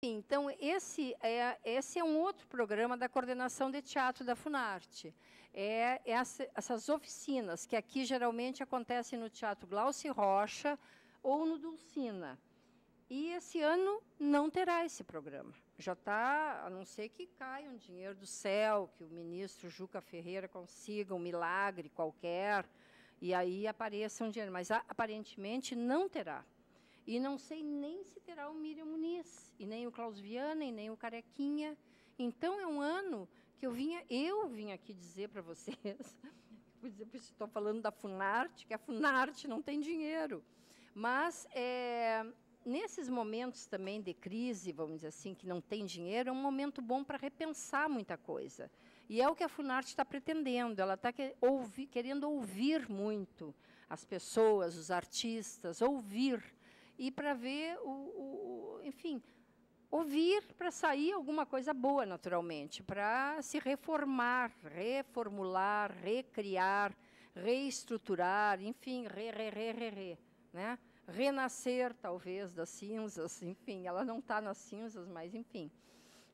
Então, esse é um outro programa da coordenação de teatro da Funarte. Essas oficinas, que aqui geralmente acontecem no Teatro Glauci Rocha ou no Dulcina. E esse ano não terá esse programa. Já está, a não ser que caia um dinheiro do céu, que o ministro Juca Ferreira consiga um milagre qualquer, e aí apareça um dinheiro. Mas, aparentemente, não terá. E não sei nem se terá o Miriam Muniz, e nem o Klaus Viana, e nem o Carequinha. Então, é um ano que eu vim aqui dizer para vocês, estou falando da Funarte, que a Funarte não tem dinheiro. Mas, nesses momentos também de crise, vamos dizer assim, que não tem dinheiro, é um momento bom para repensar muita coisa. E é o que a Funarte está pretendendo. Ela está querendo ouvir muito as pessoas, os artistas, ouvir. E para ver, enfim, ouvir para sair alguma coisa boa, naturalmente, para se reformar, reformular, recriar, reestruturar, enfim, né? Renascer, talvez, das cinzas, enfim, ela não está nas cinzas, mas, enfim.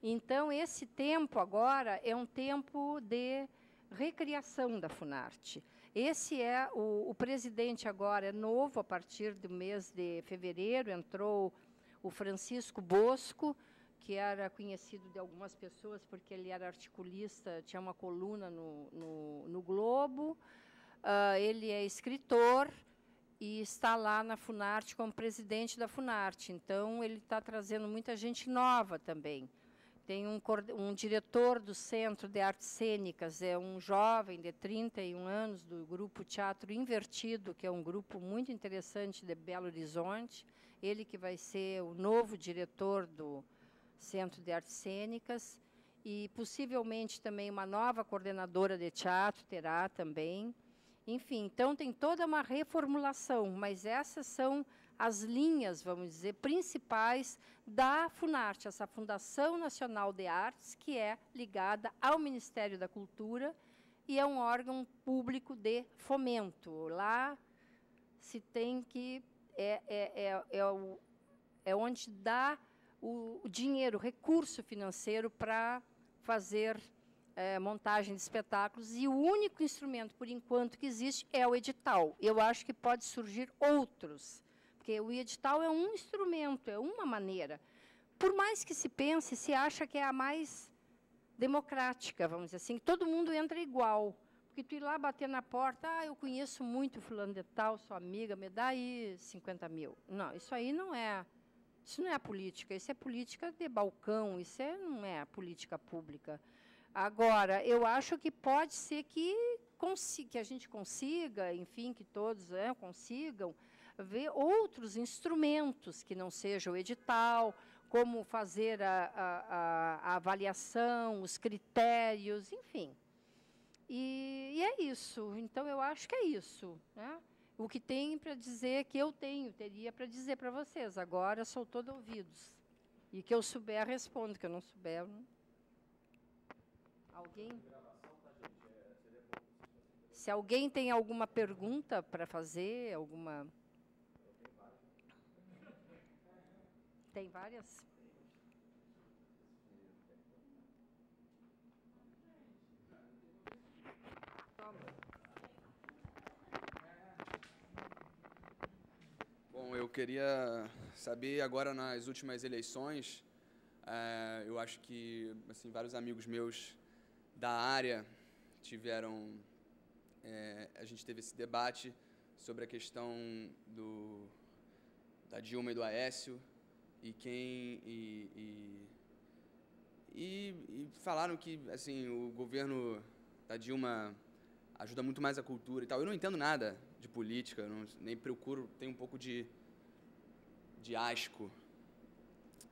Então, esse tempo agora é um tempo de recriação da Funarte. Esse é o presidente agora, é novo, a partir do mês de fevereiro, entrou o Francisco Bosco, que era conhecido de algumas pessoas, porque ele era articulista, tinha uma coluna no Globo, ele é escritor, e está lá na Funarte como presidente da Funarte. Então, ele está trazendo muita gente nova também. Tem um diretor do Centro de Artes Cênicas, é um jovem de 31 anos, do grupo Teatro Invertido, que é um grupo muito interessante de Belo Horizonte. Ele que vai ser o novo diretor do Centro de Artes Cênicas. E, possivelmente, também uma nova coordenadora de teatro terá também. Enfim, então tem toda uma reformulação, mas essas são as linhas, vamos dizer, principais da Funarte, essa Fundação Nacional de Artes, que é ligada ao Ministério da Cultura e é um órgão público de fomento. Lá se tem que... é onde dá o dinheiro, o recurso financeiro para fazer montagem de espetáculos, e o único instrumento, por enquanto, que existe é o edital. Eu acho que pode surgir outros, porque o edital é um instrumento, é uma maneira. Por mais que se pense, se acha que é a mais democrática, vamos dizer assim, que todo mundo entra igual. Porque tu ir lá bater na porta, eu conheço muito fulano de tal, sua amiga, me dá aí 50 mil. Não, isso aí não é... Isso não é a política, isso é política de balcão, isso não é a política pública. Agora, eu acho que pode ser que a gente consiga, enfim, que todos consigam ver outros instrumentos que não sejam o edital, como fazer a avaliação, os critérios, enfim. E é isso. Então, eu acho que é isso, né? O que tem para dizer, que eu teria para dizer para vocês. Agora, sou todo ouvidos. E que eu souber, respondo, que eu não souber... Não... Alguém? Se alguém tem alguma pergunta para fazer, alguma... Tem várias? Toma. Bom, eu queria saber agora, nas últimas eleições, eu acho que assim, vários amigos meus da área tiveram... a gente teve esse debate sobre a questão da Dilma e do Aécio, e falaram que assim, o governo da Dilma ajuda muito mais a cultura e tal. Eu não entendo nada de política, nem procuro, tenho um pouco de asco.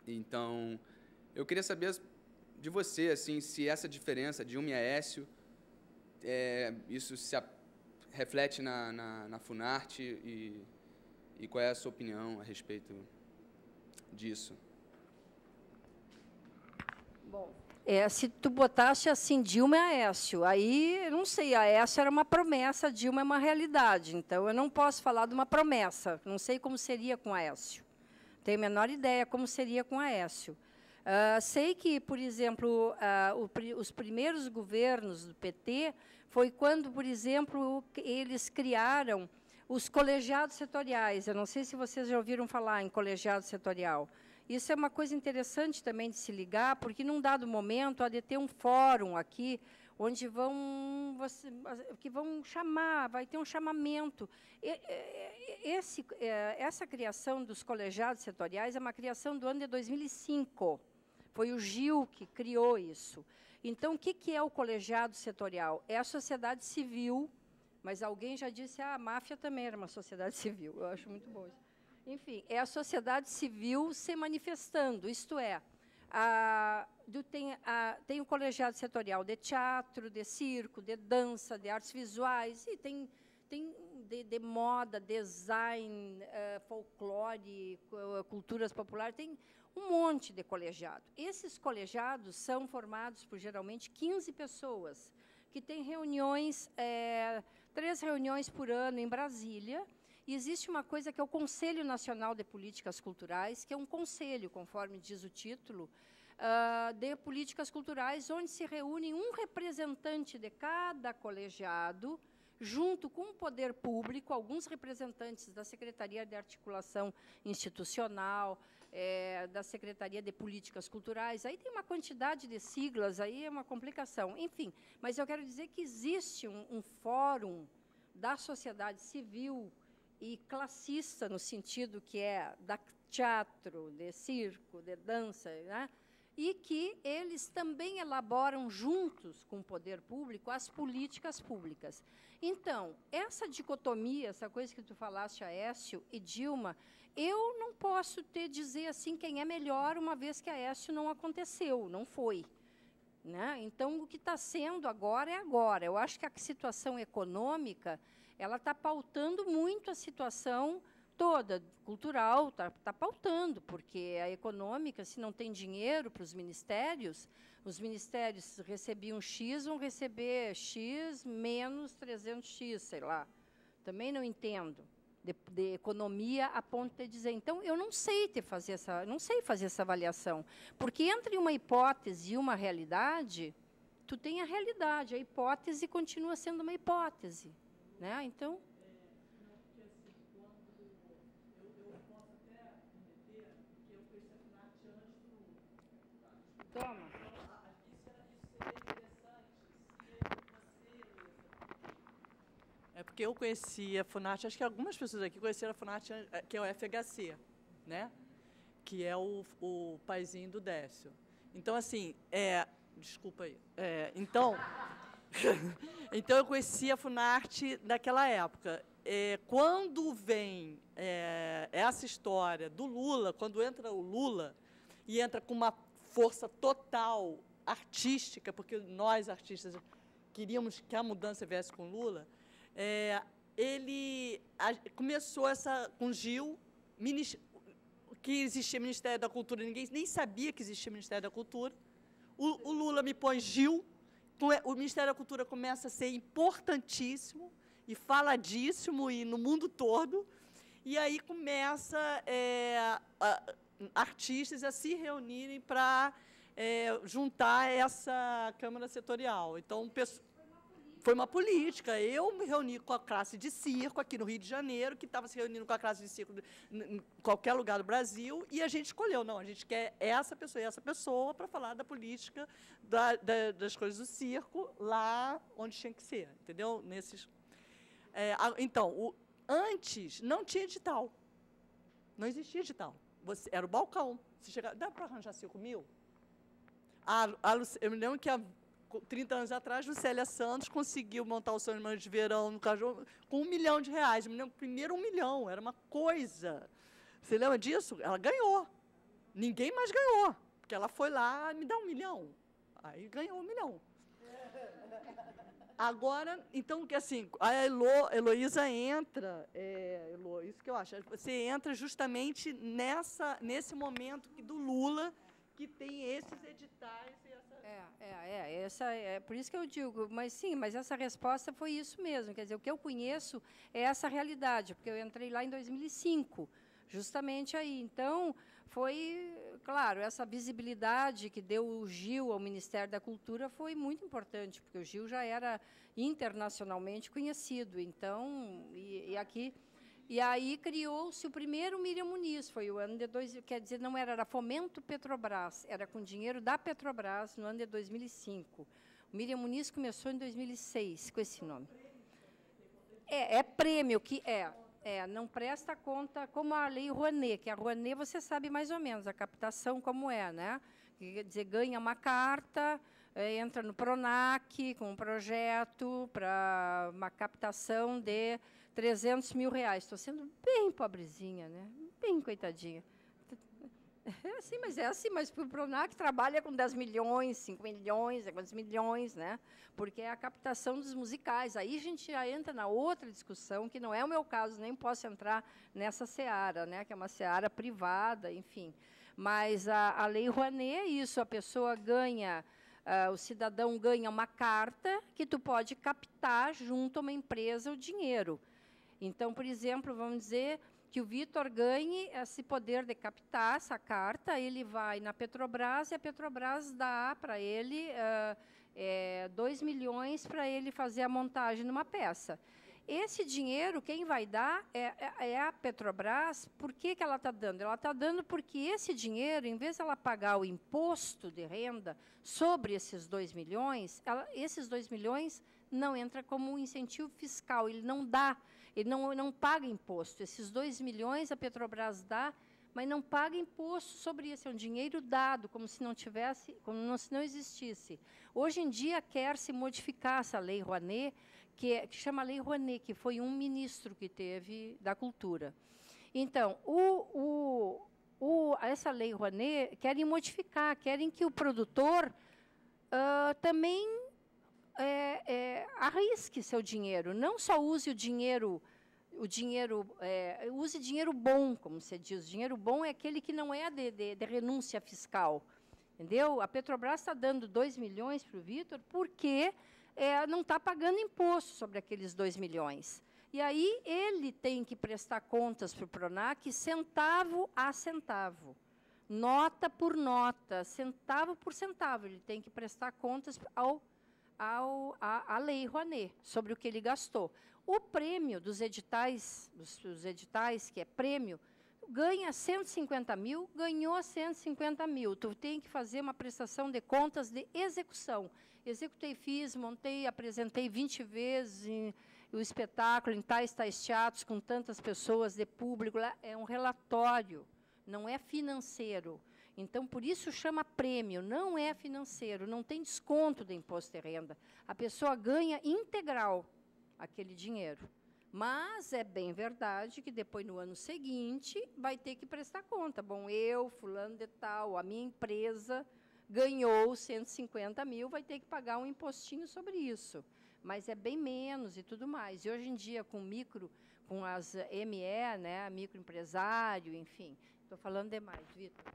Então, eu queria saber de você, assim, se essa diferença de Dilma e Aécio, isso se reflete na Funarte e qual é a sua opinião a respeito disso? Bom, se tu botasse assim, Dilma e Aécio, aí, não sei, Aécio era uma promessa, Dilma é uma realidade, então eu não posso falar de uma promessa, não sei como seria com Aécio. Tenho a menor ideia como seria com Aécio. Sei que, por exemplo, os primeiros governos do PT foi quando, por exemplo, eles criaram os colegiados setoriais. Eu não sei se vocês já ouviram falar em colegiado setorial. Isso é uma coisa interessante também de se ligar, porque, num dado momento, há de ter um fórum aqui, onde vão chamar, vai ter um chamamento. Essa criação dos colegiados setoriais é uma criação do ano de 2005. Foi o Gil que criou isso. Então, o que é o colegiado setorial? É a sociedade civil, mas alguém já disse, a máfia também era uma sociedade civil. Eu acho muito bom isso. Enfim, é a sociedade civil se manifestando, isto é, tem o colegiado setorial de teatro, de circo, de dança, de artes visuais, e tem de moda, design, folclore, culturas populares, tem um monte de colegiado. Esses colegiados são formados por, geralmente, 15 pessoas, que têm reuniões, 3 reuniões por ano em Brasília. E existe uma coisa que é o Conselho Nacional de Políticas Culturais, que é um conselho, conforme diz o título, de políticas culturais, onde se reúne um representante de cada colegiado, junto com o poder público, alguns representantes da Secretaria de Articulação Institucional, da Secretaria de Políticas Culturais. Aí tem uma quantidade de siglas, aí é uma complicação. Enfim, mas eu quero dizer que existe um fórum da sociedade civil e classista, no sentido que é da teatro, de circo, de dança, né? E que eles também elaboram, juntos com o poder público, as políticas públicas. Então, essa dicotomia, essa coisa que tu falaste, Aécio e Dilma, eu não posso dizer assim quem é melhor, uma vez que Aécio não aconteceu, não foi. Né? Então, o que está sendo agora é agora. Eu acho que a situação econômica ela está pautando muito a situação toda, cultural, está pautando, porque a econômica, se não tem dinheiro para os ministérios recebiam X, vão receber X menos 300X, sei lá. Também não entendo de economia a ponto de dizer. Então, eu não sei fazer essa avaliação, porque entre uma hipótese e uma realidade, tu tem a realidade, a hipótese continua sendo uma hipótese. Né? Então, toma. É porque eu conheci a FUNARTE, acho que algumas pessoas aqui conheceram a FUNARTE, que é o FHC, né? Que é o paizinho do Décio. Então, assim, desculpa aí. Então, então, eu conheci a FUNARTE naquela época. Quando vem essa história do Lula, quando entra o Lula, e entra com uma força total artística, porque nós, artistas, queríamos que a mudança viesse com Lula, ele começou com Gil, que existia Ministério da Cultura, ninguém nem sabia que existia Ministério da Cultura. O Lula me põe Gil, o Ministério da Cultura começa a ser importantíssimo e faladíssimo e no mundo todo, e aí começa artistas a se reunirem para juntar essa Câmara Setorial. Então, foi uma política. Eu me reuni com a classe de circo aqui no Rio de Janeiro, que estava se reunindo com a classe de circo em qualquer lugar do Brasil, e a gente escolheu, não, a gente quer essa pessoa e essa pessoa para falar da política das coisas do circo lá onde tinha que ser, entendeu? Então, antes não tinha edital, não existia edital. Era o balcão. Você chegava, dá para arranjar 5 mil? Eu me lembro que 30 anos atrás, Lucélia Santos conseguiu montar o São Irmão de Verão no Caju com R$1 milhão. Eu me lembro, primeiro 1 milhão, era uma coisa. Você lembra disso? Ela ganhou. Ninguém mais ganhou, porque ela foi lá, me dá 1 milhão. Aí ganhou 1 milhão. Agora, então, assim, a Heloísa entra, isso que eu acho, você entra justamente nesse momento do Lula, que tem esses editais e por isso que eu digo, mas sim, mas essa resposta foi isso mesmo, quer dizer, o que eu conheço é essa realidade, porque eu entrei lá em 2005, justamente aí, então, foi claro, essa visibilidade que deu o Gil ao Ministério da Cultura foi muito importante, porque o Gil já era internacionalmente conhecido. Então, e aí criou-se o primeiro Miriam Muniz, foi o ano de quer dizer, não era Fomento Petrobras, era com dinheiro da Petrobras no ano de 2005. O Miriam Muniz começou em 2006 com esse nome. É prêmio que não presta conta como a Lei Rouanet, que a Rouanet você sabe mais ou menos a captação como é, né? Quer dizer, ganha uma carta, entra no Pronac com um projeto para uma captação de R$300 mil. Estou sendo bem pobrezinha, né? Bem coitadinha. É assim, mas o Pronac trabalha com 10 milhões, 5 milhões, quantos milhões, né? Porque é a captação dos musicais. Aí a gente já entra na outra discussão, que não é o meu caso, nem posso entrar nessa seara, né? Que é uma seara privada, enfim. Mas a Lei Rouanet é isso, a pessoa ganha, o cidadão ganha uma carta que tu pode captar junto a uma empresa o dinheiro. Então, por exemplo, vamos dizer que o Vitor ganhe esse poder de captar essa carta, ele vai na Petrobras e a Petrobras dá para ele 2 milhões para ele fazer a montagem numa peça. Esse dinheiro, quem vai dar é a Petrobras. Por que ela está dando? Ela está dando porque esse dinheiro, em vez de ela pagar o imposto de renda sobre esses 2 milhões, esses 2 milhões não entra como um incentivo fiscal, ele não dá. Ele não paga imposto. Esses 2 milhões a Petrobras dá, mas não paga imposto sobre isso. É um dinheiro dado, como se não tivesse, se não existisse. Hoje em dia quer-se modificar essa Lei Rouanet, que chama Lei Rouanet, que foi um ministro que teve da Cultura. Então, essa Lei Rouanet querem modificar, querem que o produtor também arrisque seu dinheiro, não só use use dinheiro bom, como se diz. O dinheiro bom é aquele que não é de renúncia fiscal, entendeu? A Petrobras está dando 2 milhões para o Vitor porque não está pagando imposto sobre aqueles 2 milhões. E aí ele tem que prestar contas para o Pronac centavo a centavo, nota por nota, centavo por centavo. Ele tem que prestar contas à Lei Rouanet sobre o que ele gastou. O prêmio dos editais, que é prêmio, ganha 150 mil, ganhou 150 mil. Tu tem que fazer uma prestação de contas de execução. Executei, fiz, montei, apresentei 20 vezes o espetáculo em tais teatros, com tantas pessoas de público. É um relatório, não é financeiro. Então, por isso chama prêmio, não é financeiro, não tem desconto de imposto de renda. A pessoa ganha integral aquele dinheiro. Mas é bem verdade que depois, no ano seguinte, vai ter que prestar conta. Bom, eu, fulano de tal, a minha empresa ganhou 150 mil, vai ter que pagar um impostinho sobre isso. Mas é bem menos e tudo mais. E hoje em dia, com as ME, né, microempresário, enfim. Estou falando demais, Vitor.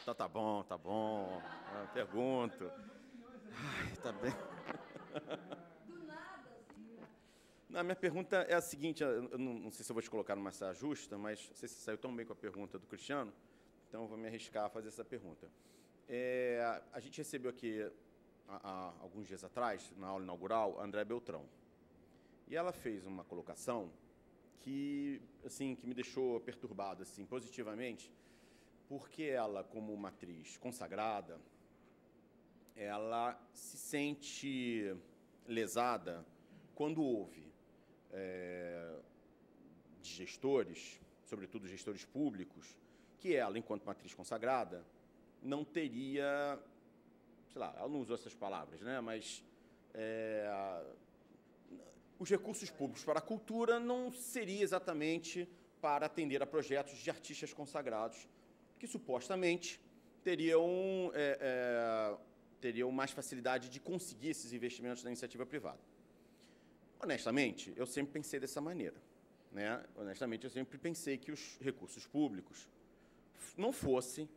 Então, tá bom. Pergunto. Ai, tá bem. Do nada, assim. Não, a minha pergunta é a seguinte, eu não sei se eu vou te colocar numa saia justa, mas não sei se você saiu tão bem com a pergunta do Cristiano, então eu vou me arriscar a fazer essa pergunta. A gente recebeu aqui, há alguns dias atrás, na aula inaugural, a Andréa Beltrão. E ela fez uma colocação que me deixou perturbado, assim, positivamente, porque ela, como uma atriz consagrada, ela se sente lesada quando ouve de gestores, sobretudo gestores públicos, que ela, enquanto uma atriz consagrada, não teria, sei lá, ela não usou essas palavras, né? Mas os recursos públicos para a cultura não seria exatamente para atender a projetos de artistas consagrados, que supostamente teriam mais facilidade de conseguir esses investimentos da iniciativa privada. Honestamente, eu sempre pensei dessa maneira, né? Honestamente, eu sempre pensei que os recursos públicos não fossem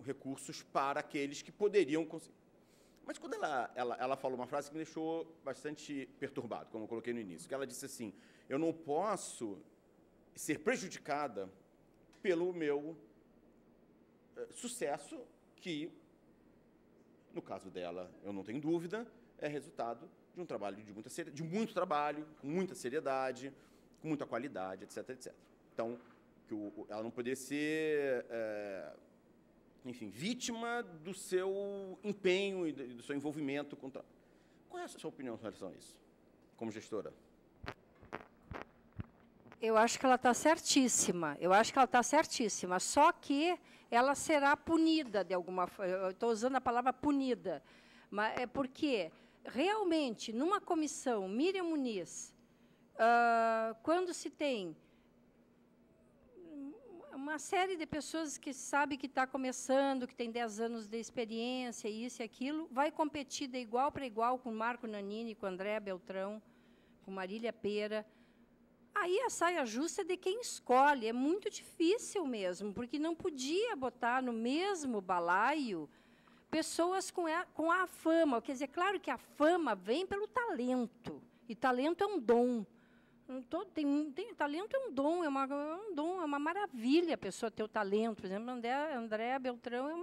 recursos para aqueles que poderiam conseguir. Mas quando ela falou uma frase que me deixou bastante perturbado, como eu coloquei no início, que ela disse assim, eu não posso ser prejudicada pelo meu sucesso, que, no caso dela, eu não tenho dúvida, é resultado de um trabalho de muito trabalho, com muita seriedade, com muita qualidade, etc, etc. Então, ela não poderia ser, enfim, vítima do seu empenho e do seu envolvimento com o trabalho. Qual é a sua opinião em relação a isso, como gestora? Eu acho que ela está certíssima. Eu acho que ela está certíssima. Só que ela será punida de alguma forma. Eu estou usando a palavra punida. Mas é porque, realmente, numa comissão, Miriam Muniz, quando se tem uma série de pessoas que sabe que está começando, que tem 10 anos de experiência, isso e aquilo, vai competir de igual para igual com Marco Nanini, com André Beltrão, com Marília Pera. Aí a saia justa é de quem escolhe. É muito difícil mesmo, porque não podia botar no mesmo balaio pessoas com a fama. Quer dizer, claro que a fama vem pelo talento, e talento é um dom. Talento é um dom, é uma maravilha a pessoa ter o talento. Por exemplo, Andréa Beltrão é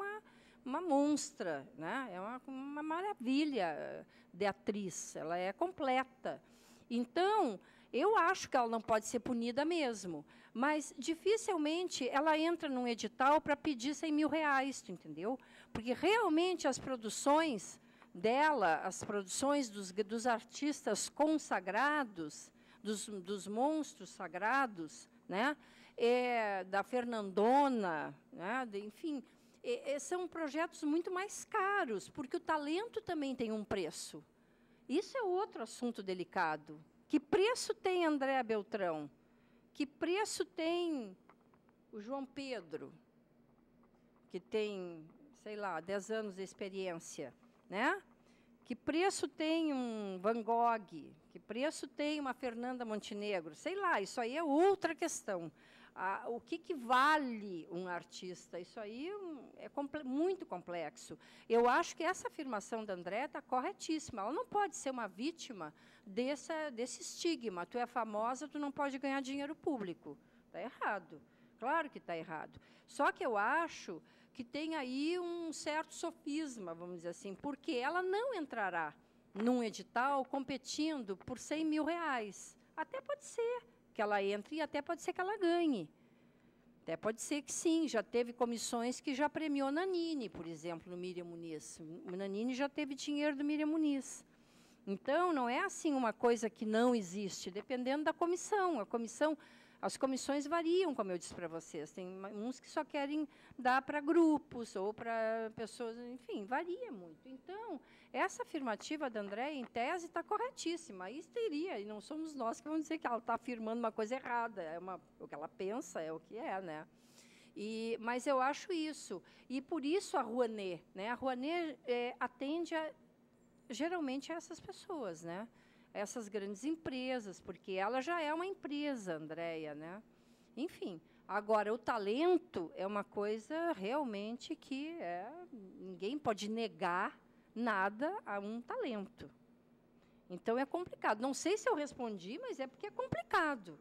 uma monstra, né? É uma maravilha de atriz, ela é completa. Então, eu acho que ela não pode ser punida mesmo, mas dificilmente ela entra num edital para pedir 100 mil reais, tu entendeu? Porque realmente as produções dela, as produções dos artistas consagrados, dos monstros sagrados, né? Da Fernandona, né? Enfim, são projetos muito mais caros, porque o talento também tem um preço. Isso é outro assunto delicado. Que preço tem Andréa Beltrão? Que preço tem o João Pedro, que tem, sei lá, 10 anos de experiência, né? Que preço tem um Van Gogh? Que preço tem uma Fernanda Montenegro? Sei lá, isso aí é outra questão. O que vale um artista? Isso aí é muito complexo. Eu acho que essa afirmação da Andréa está corretíssima. Ela não pode ser uma vítima desse estigma. Tu é famosa, tu não pode ganhar dinheiro público. Está errado. Claro que está errado. Só que eu acho que tem aí um certo sofisma, vamos dizer assim, porque ela não entrará num edital competindo por 100 mil reais. Até pode ser que ela entre e até pode ser que ela ganhe. Até pode ser que sim, já teve comissões que já premiou Nanini, por exemplo, no Miriam Muniz. O Nanini já teve dinheiro do Miriam Muniz. Então, não é assim uma coisa que não existe, dependendo da comissão. As comissões variam, como eu disse para vocês. Tem uns que só querem dar para grupos ou para pessoas, enfim, varia muito. Então, essa afirmativa da Andréa, em tese, está corretíssima. Aí teria, e não somos nós que vamos dizer que ela está afirmando uma coisa errada. O que ela pensa é o que é, né? Mas eu acho isso. E, por isso, a Rouanet. Né? A Rouanet atende, geralmente, a essas pessoas, né? Essas grandes empresas, porque ela já é uma empresa, Andréa, né? Enfim, agora, o talento é uma coisa realmente que ninguém pode negar nada a um talento. Então, é complicado. Não sei se eu respondi, mas é porque é complicado.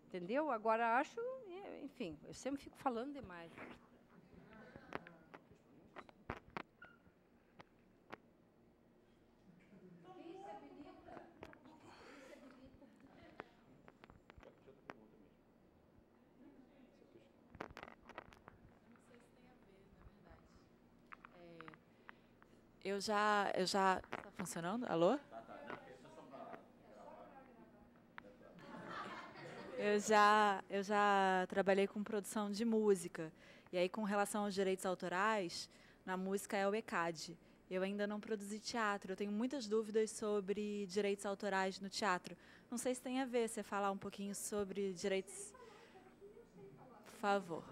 Entendeu? Agora, acho... enfim, eu sempre fico falando demais. Eu já... Está funcionando? Alô? Eu já trabalhei com produção de música. E aí, com relação aos direitos autorais, na música é o ECAD. Eu ainda não produzi teatro. Eu tenho muitas dúvidas sobre direitos autorais no teatro. Não sei se tem a ver você falar um pouquinho sobre direitos... Por favor.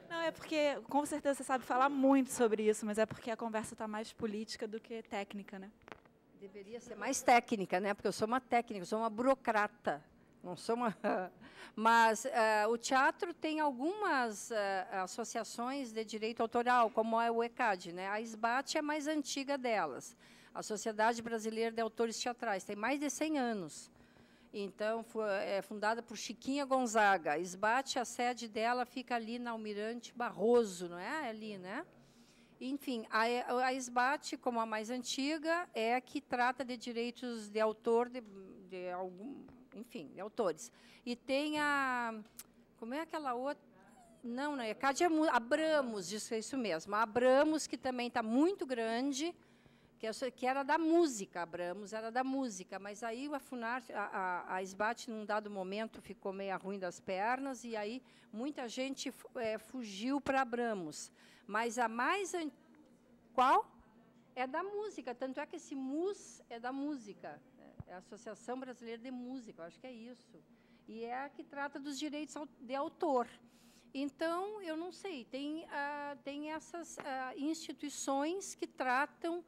Não, é porque, com certeza, você sabe falar muito sobre isso, mas é porque a conversa está mais política do que técnica, né? Deveria ser mais técnica, né? Porque eu sou uma técnica, eu sou uma burocrata. Não sou uma... Mas o teatro tem algumas associações de direito autoral, como é o ECAD, né? A SBAT é a mais antiga delas, a Sociedade Brasileira de Autores Teatrais, tem mais de 100 anos. Então, é fundada por Chiquinha Gonzaga. A SBAT, a sede dela fica ali na Almirante Barroso, não é ali, né? Enfim, a SBAT, como a mais antiga, é a que trata de direitos de autor de algum... Enfim, de autores. E tem a... Como é aquela outra? Não, é Cádia Abramos, isso mesmo. A Abramos, que também está muito grande, que era da música, Abramos era da música, mas aí a Funarte, a SBAT, num dado momento, ficou meio ruim das pernas, e aí muita gente fugiu para Abramos. Mas a mais... Qual? É da música, tanto é que esse MUS é da música. É a Associação Brasileira de Música, eu acho que é isso. E é a que trata dos direitos de autor. Então, eu não sei, tem essas instituições que tratam,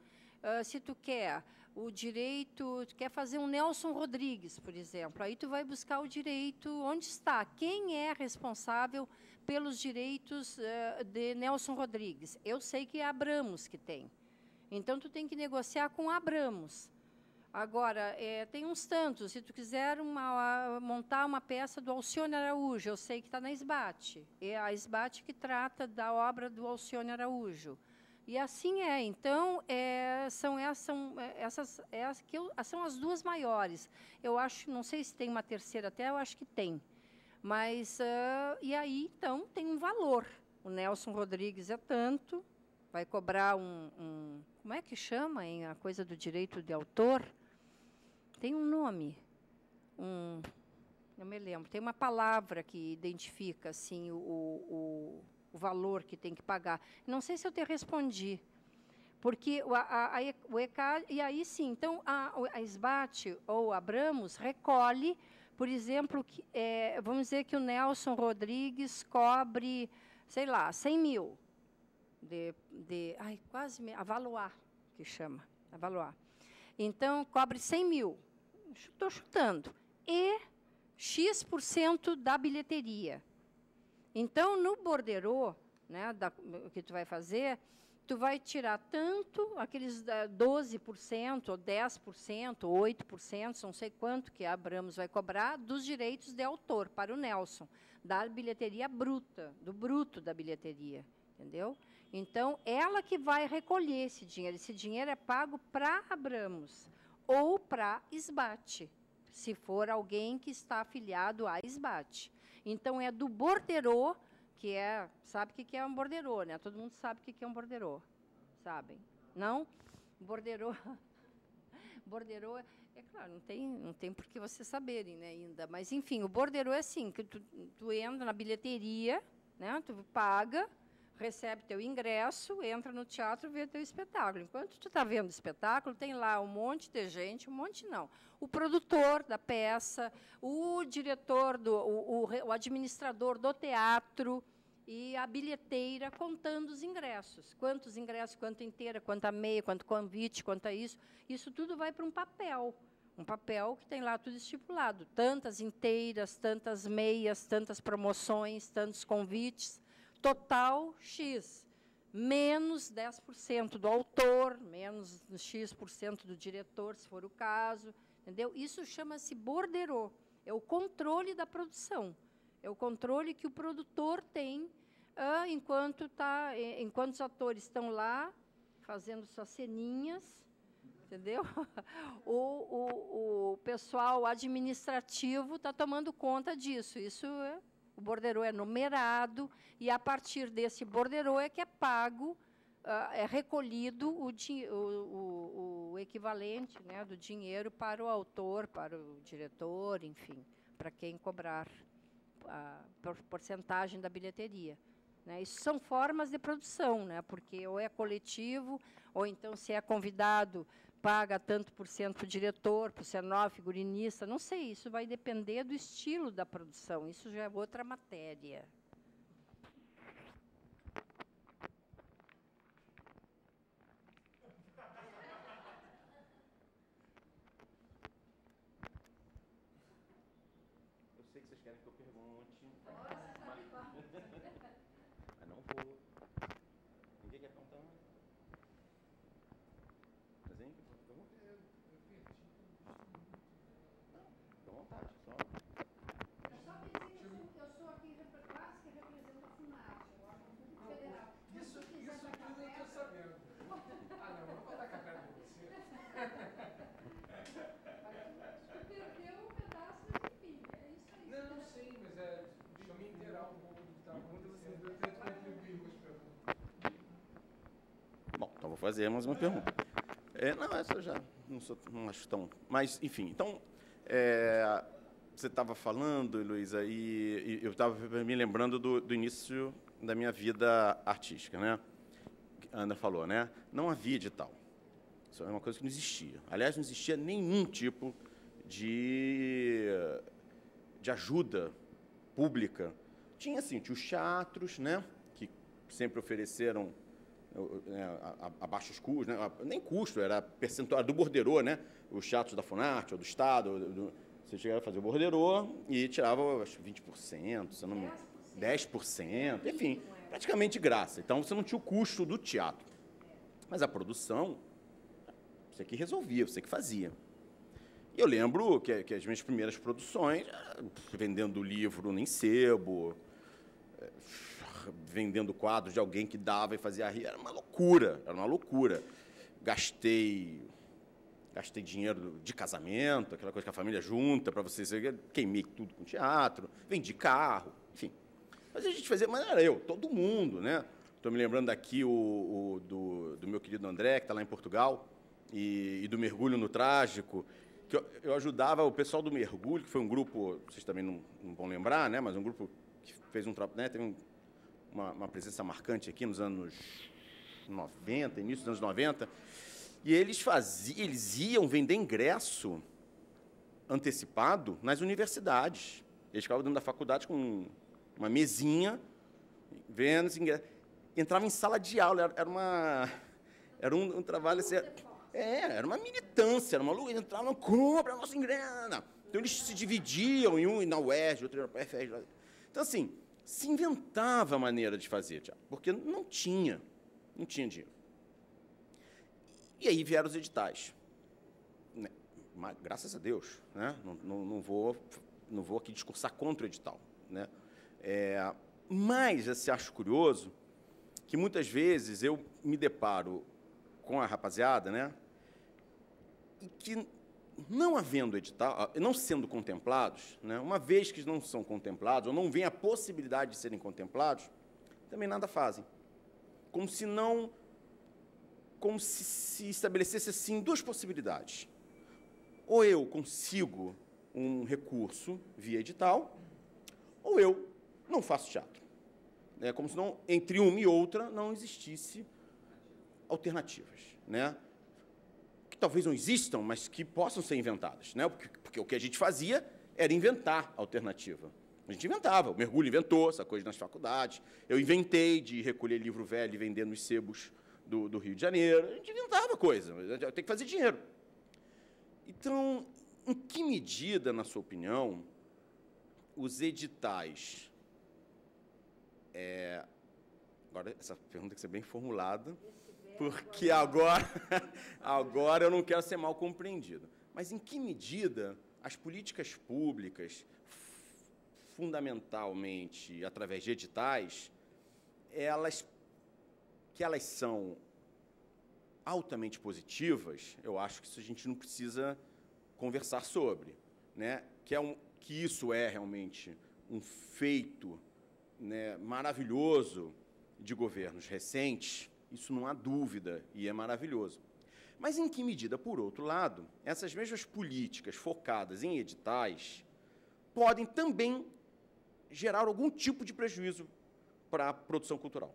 se tu quer o direito, tu quer fazer um Nelson Rodrigues, por exemplo, aí tu vai buscar o direito, onde está? Quem é responsável pelos direitos de Nelson Rodrigues? Eu sei que é Abramos que tem. Então, tu tem que negociar com Abramos. Agora, tem uns tantos. Se tu quiser montar uma peça do Alcione Araújo, eu sei que está na SBAT. É a SBAT que trata da obra do Alcione Araújo. E assim é. Então, são as duas maiores. Eu acho, não sei se tem uma terceira até, eu acho que tem. Mas, e aí, então, tem um valor. O Nelson Rodrigues é tanto, vai cobrar como é que chama, hein, a coisa do direito de autor? Tem um nome, não me lembro, tem uma palavra que identifica assim, o valor que tem que pagar. Não sei se eu te respondi, porque o ECAD, e aí sim, então a SBAT ou Abramos recolhe, por exemplo, vamos dizer que o Nelson Rodrigues cobre, sei lá, 100 mil, avaloar, que chama, avaloar. Então, cobre 100 mil, estou chutando, e X% da bilheteria. Então, no borderô, né, que tu vai fazer, tu vai tirar tanto, aqueles 12%, ou 10%, ou 8%, não sei quanto que a Abramos vai cobrar, dos direitos de autor para o Nelson, da bilheteria bruta, do bruto da bilheteria, entendeu? Então, ela que vai recolher esse dinheiro. Esse dinheiro é pago para Abramos ou para SBAT, se for alguém que está afiliado à SBAT. Então, é do borderô, que sabe o que é um borderô, né? Todo mundo sabe o que é um borderô, sabem? Não? Borderô, é claro, não tem por que vocês saberem, né, ainda. Mas, enfim, o borderô é assim, que tu entra na bilheteria, né, tu paga, recebe teu ingresso, entra no teatro e vê teu espetáculo. Enquanto tu está vendo o espetáculo, tem lá um monte de gente, o produtor da peça, o diretor, o administrador do teatro e a bilheteira contando os ingressos. Quantos ingressos, quanto inteira, quanto a meia, quanto convite, quanto a isso. Isso tudo vai para um papel que tem lá tudo estipulado. Tantas inteiras, tantas meias, tantas promoções, tantos convites. Total X, menos 10% do autor, menos X% do diretor, se for o caso, entendeu? Isso chama-se borderô, é o controle da produção, é o controle que o produtor tem enquanto os atores estão lá fazendo suas ceninhas, entendeu? O pessoal administrativo está tomando conta disso, o borderô é numerado, e a partir desse borderô é que é pago, é recolhido o equivalente, né, do dinheiro para o autor, para o diretor, enfim, para quem cobrar a porcentagem da bilheteria. Né? Isso são formas de produção, né, porque ou é coletivo, ou então, se é convidado, paga tanto por cento para o diretor, para o cenógrafo, figurinista, não sei, isso vai depender do estilo da produção, isso já é outra matéria. que vocês querem que eu pergunte. Mas não vou. Ninguém quer perguntar nada? Desenho? Pergunta? Não, fica à vontade. Só. É só me dizer que eu sou aqui quase que represento a FUNARTE, o órgão público federal. Isso tudo eu estou sabendo. Ah, não vou dar café com você. Perdeu um pedaço, mas enfim, é isso aí. Não, sim, mas deixa eu me inteirar um pouco do que está acontecendo. Eu tento contribuir com as perguntas. Bom, então vou fazer mais uma pergunta. Não, essa eu já não acho tão... Mas, enfim, então, você estava falando, Heloísa, e eu estava me lembrando do início da minha vida artística, né? A Ana falou, né? Não havia edital. Isso é uma coisa que não existia. Aliás, não existia nenhum tipo de ajuda pública. Tinha, assim, tinha os teatros, né? Que sempre ofereceram a baixos custos, né? Nem custo, era percentual do borderô, né? Os teatros da Funarte ou do Estado, você chegava a fazer o borderô e tirava, acho, 20%, se não me engano, 10%, enfim, praticamente de graça. Então, você não tinha o custo do teatro. Mas a produção, você que resolvia, você que fazia. E eu lembro que as minhas primeiras produções, vendendo livro em sebo, vendendo quadros de alguém que dava e fazia rir, era uma loucura. Gastei dinheiro de casamento, aquela coisa que a família junta para você, queimei tudo com teatro, vendi carro, enfim. Mas a gente fazia, mas não era eu, todo mundo, né? Estou me lembrando aqui do meu querido André, que está lá em Portugal, e do Mergulho no Trágico, que eu ajudava o pessoal do Mergulho, que foi um grupo, vocês também não vão lembrar, né? Mas um grupo que fez né, teve uma presença marcante aqui nos anos 90, início dos anos 90, e eles iam vender ingresso antecipado nas universidades. Eles ficavam dentro da faculdade com uma mesinha, vendo esse ingresso. Entrava em sala de aula, era um trabalho... Assim, era uma militância, era uma luta, entravam, compra nosso ingresso. Então, eles se dividiam, em um na UERJ, outro na UFRJ. Então, assim, se inventava a maneira de fazer teatro, porque não tinha dinheiro. E aí vieram os editais. Mas, graças a Deus, né? Não vou aqui discursar contra o edital, né? Mas, assim, acho curioso que muitas vezes eu me deparo com a rapaziada, né? E que, não havendo edital, não sendo contemplados, né? Uma vez que não são contemplados, ou não vem a possibilidade de serem contemplados, também nada fazem. Como se se estabelecesse, assim, duas possibilidades. Ou eu consigo um recurso via edital, ou eu não faço teatro. É como se não, entre uma e outra não existisse alternativas, né? Que talvez não existam, mas que possam ser inventadas, né? Porque o que a gente fazia era inventar alternativa. A gente inventava, o Mergulho inventou essa coisa nas faculdades, eu inventei de recolher livro velho e vender nos sebos do Rio de Janeiro, a gente inventava coisa, eu tenho que fazer dinheiro. Então, em que medida, na sua opinião, os editais... Agora, essa pergunta tem que ser bem formulada, porque agora eu não quero ser mal compreendido. Mas em que medida as políticas públicas, fundamentalmente através de editais, que elas são altamente positivas, eu acho que isso a gente não precisa conversar sobre, né? Que isso é realmente um feito, né, maravilhoso de governos recentes, isso não há dúvida, e é maravilhoso. Mas em que medida, por outro lado, essas mesmas políticas focadas em editais podem também gerar algum tipo de prejuízo para a produção cultural?